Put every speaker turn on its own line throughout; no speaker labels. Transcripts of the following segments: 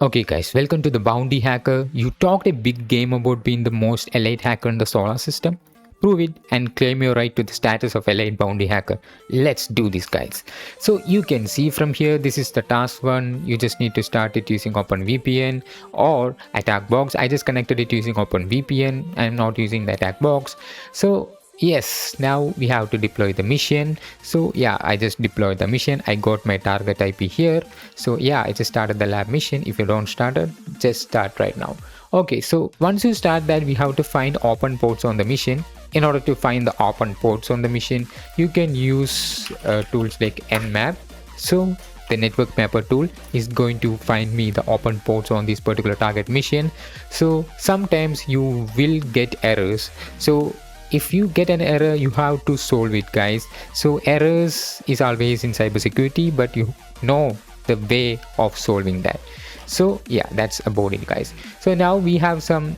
Okay guys, welcome to the Bounty Hacker. You talked a big game about being the most elite hacker in the solar system. Prove it and claim your right to the status of elite bounty hacker. Let's do this guys. So you can see from here, this is the task one. You just need to start it using OpenVPN or attack box. I just connected it using OpenVPN. I'm not using the attack box. So yes, now we have to deploy the mission. So yeah, I just deployed the mission. I got my target IP here. So yeah, I just started the lab mission. If you don't start it, just start right now. Okay, so once you start that, we have to find open ports on the mission. In order to find the open ports on the mission, you can use tools like nmap. So the network mapper tool is going to find me the open ports on this particular target mission. So sometimes you will get errors. So if you get an error, you have to solve it guys. So errors is always in cybersecurity, but you know the way of solving that. So yeah, that's about it guys. So now we have some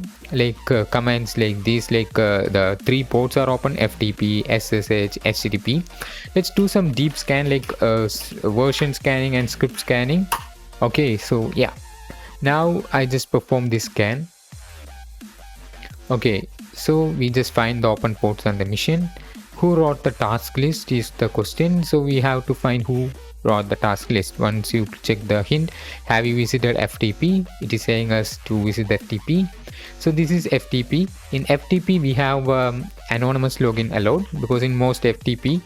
commands like this, the three ports are open: FTP, SSH, HTTP. Let's do some deep scan, version scanning and script scanning. Okay, so yeah, now I just perform this scan. Okay, so we just find the open ports on the mission. Who wrote the task list is the question. So we have to find who wrote the task list. Once you check the hint, have you visited FTP? It is saying us to visit FTP. So this is FTP. In FTP we have anonymous login allowed, because in most FTP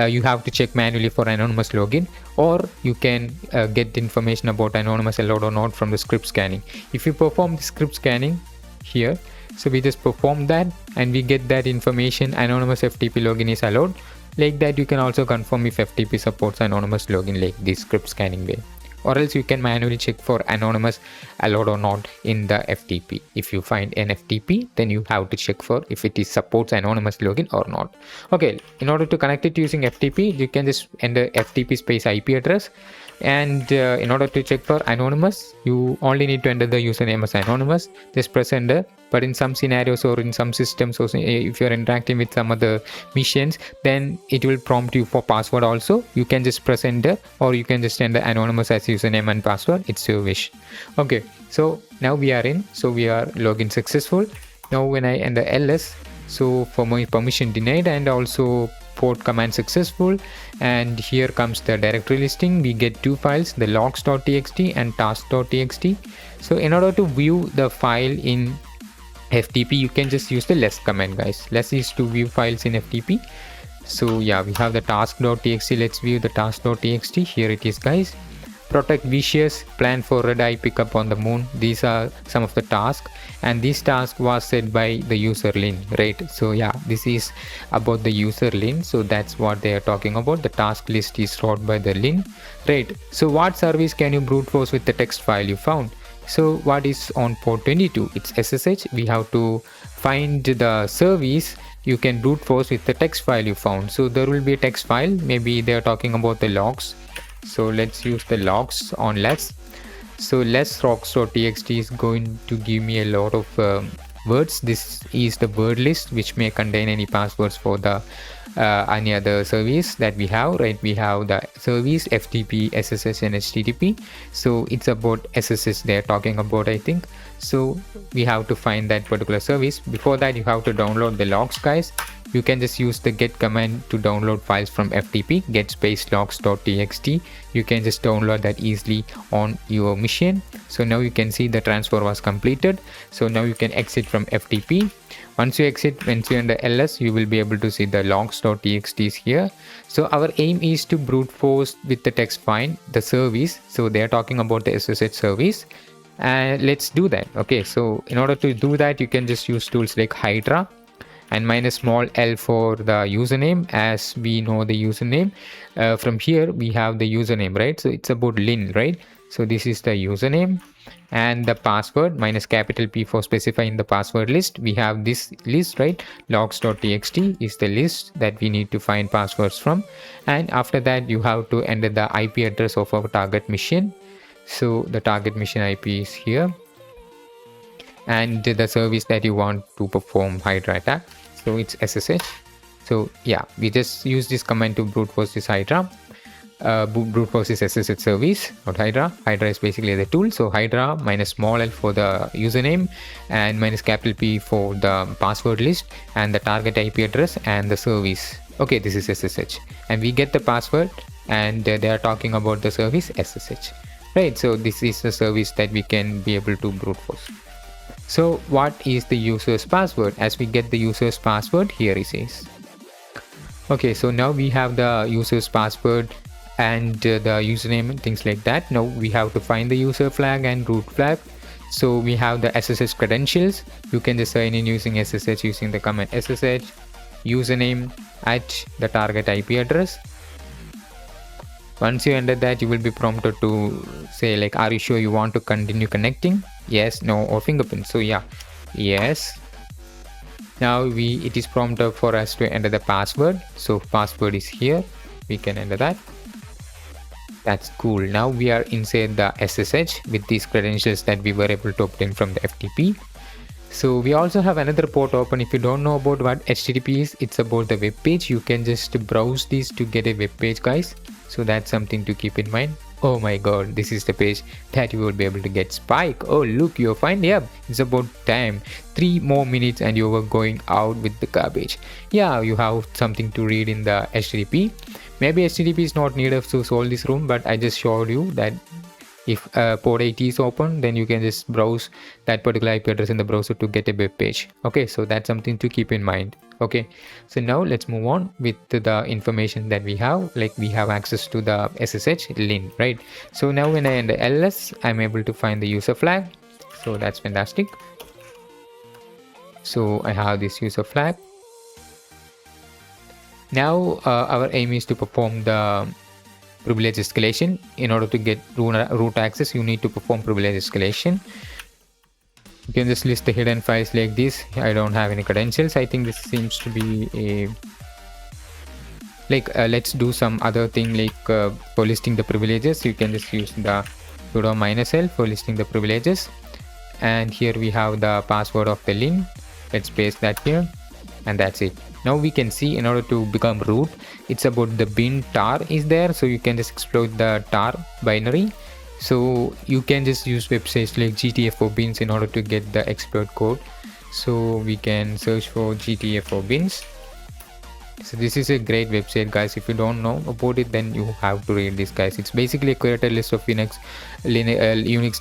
you have to check manually for anonymous login, or you can get information about anonymous allowed or not from the script scanning. If you perform the script scanning here, so we just perform that and we get that information: anonymous FTP login is allowed. Like that, you can also confirm if FTP supports anonymous login like this script scanning way, or else you can manually check for anonymous allowed or not in the FTP. If you find an FTP, then you have to check for if it is supports anonymous login or not. Okay, in order to connect it using FTP, you can just enter FTP space IP address, and in order to check for anonymous, you only need to enter the username as anonymous. Just press enter. But in some scenarios or in some systems, or if you're interacting with some other missions, then it will prompt you for password also. You can just press enter, or you can just enter anonymous as username and password. It's your wish. Okay, so now we are in. So we are login successful. Now when I enter ls, so for my permission denied, and also port command successful, and here comes the directory listing. We get two files, the logs.txt and task.txt. So in order to view the file in FTP, you can just use the less command guys. Less is to view files in FTP. So yeah, we have the task.txt. Let's view the task.txt. Here it is guys. Protect vicious, plan for red eye pickup on the moon. These are some of the tasks, and this task was set by the user Lin, right? So yeah, this is about the user Lin. So that's what they are talking about. The task list is wrote by the Lin, right? So what service can you brute force with the text file you found? So what is on port 22? It's SSH. We have to find the service you can brute force with the text file you found. So there will be a text file. Maybe they are talking about the logs. So let's use the logs on less. So less logs.txt is going to give me a lot of words. This is the word list which may contain any passwords for the any other service that we have, right? We have the service FTP, SSH and HTTP. So it's about SSH they're talking about, I think. So we have to find that particular service. Before that, you have to download the logs guys. You can just use the get command to download files from FTP, get space logs.txt. You can just download that easily on your machine. So now you can see the transfer was completed. So now you can exit from FTP. Once you exit, once you enter ls, you will be able to see the logs.txt is here. So our aim is to brute force with the text find the service. So they are talking about the SSH service, and let's do that. Okay, so in order to do that, you can just use tools like Hydra and -l for the username, as we know the username. From here we have the username, right? So it's about Lin, right? So this is the username, and the password -P for specifying the password list. We have this list, right? Logs.txt is the list that we need to find passwords from, and after that you have to enter the IP address of our target mission. So the target mission IP is here, and the service that you want to perform Hydra attack. So it's SSH. So yeah, we just use this command to brute force this Hydra. brute force is SSH service, not Hydra. Hydra is basically the tool. So Hydra minus small l for the username and minus capital P for the password list and the target IP address and the service. Okay, this is SSH. And we get the password and they are talking about the service SSH. Right, so this is the service that we can be able to brute force. So what is the user's password? As we get the user's password, here it is. Okay, so now we have the user's password and the username and things like that. Now we have to find the user flag and root flag. So we have the SSH credentials. You can just sign in using SSH using the command SSH username at the target IP address. Once you enter that, you will be prompted to say like, are you sure you want to continue connecting? Yes, no, or fingerprint. So yeah, yes. Now it is prompted for us to enter the password. So password is here. We can enter that. That's cool. Now we are inside the SSH with these credentials that we were able to obtain from the FTP. So we also have another port open. If you don't know about what HTTP is, it's about the web page. You can just browse this to get a web page, guys. So that's something to keep in mind. Oh my god, this is the page that you will be able to get Spike. Oh look, you're fine. Yep, it's about time. 3 more minutes and you were going out with the garbage. Yeah, you have something to read in the HTTP. Maybe HTTP is not needed to solve this room, but I just showed you that if port 80 is open, then you can just browse that particular IP address in the browser to get a web page. Okay, so that's something to keep in mind. Okay, so now let's move on with the information that we have. Like we have access to the SSH link, right? So now when I enter ls, I'm able to find the user flag. So that's fantastic. So I have this user flag. Now our aim is to perform the privilege escalation. In order to get root access, you need to perform privilege escalation. You can just list the hidden files like this. I don't have any credentials. I think this seems to be a let's do some other thing like for listing the privileges. You can just use the sudo -l for listing the privileges, and here we have the password of the link. Let's paste that here, and that's it. Now we can see in order to become root, it's about the bin tar is there, so you can just exploit the tar binary. So you can just use websites like GTFO bins in order to get the exploit code. So we can search for GTFO bins. So this is a great website, guys. If you don't know about it, then you have to read this, guys. It's basically a curated list of Unix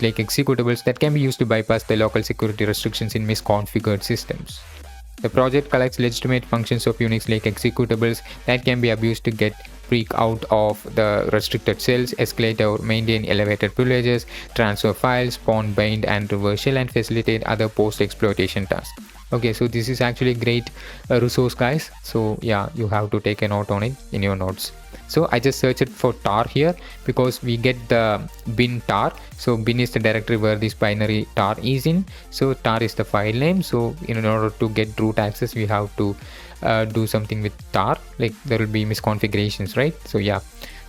like executables that can be used to bypass the local security restrictions in misconfigured systems. The project collects legitimate functions of Unix like executables that can be abused to get break out of the restricted cells, escalate or maintain elevated privileges, transfer files, spawn, bind and reverse shell, and facilitate other post-exploitation tasks. Okay, so this is actually a great resource, guys. So yeah, you have to take a note on it in your notes. So I just searched for tar here because we get the bin tar. So bin is the directory where this binary tar is in. So tar is the file name. So in order to get root access, we have to do something with tar. Like there will be misconfigurations, right? So yeah,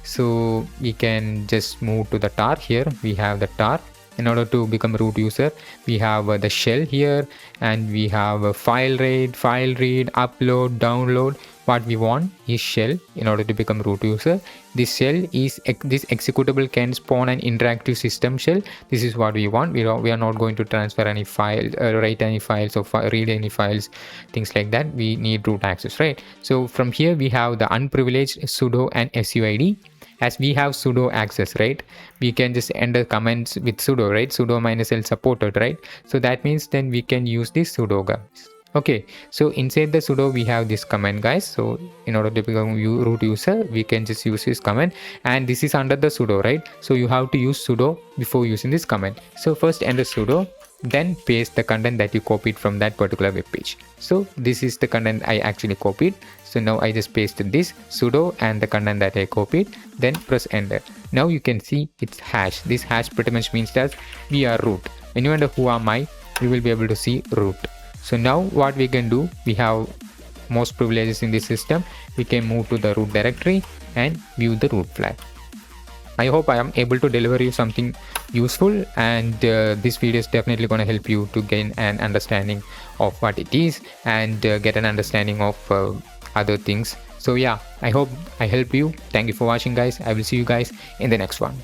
so we can just move to the tar. Here we have the tar. In order to become root user, we have the shell here, and we have a file read, upload, download. What we want is shell in order to become root user. This shell is this executable can spawn an interactive system shell. This is what we want. We are not going to transfer any file, write any files or read any files, things like that. We need root access, right? So from here we have the unprivileged sudo and suid. As we have sudo access, right, we can just enter commands with sudo, right? Sudo -l supported, right? So that means then we can use this sudo, guys. Okay, so inside the sudo we have this command, guys. So in order to become root user, we can just use this command, and this is under the sudo, right? So you have to use sudo before using this command. So first enter sudo, then paste the content that you copied from that particular web page. So this is the content I actually copied. So now I just pasted this sudo and the content that I copied, then press enter. Now you can see it's hash. This hash pretty much means that we are root. When you enter who am I, you will be able to see root. So now what we can do, we have most privileges in this system. We can move to the root directory and view the root flag. I hope I am able to deliver you something useful, and this video is definitely going to help you to gain an understanding of what it is and get an understanding of other things So yeah, I hope I helped you. Thank you for watching, guys. I will see you guys in the next one.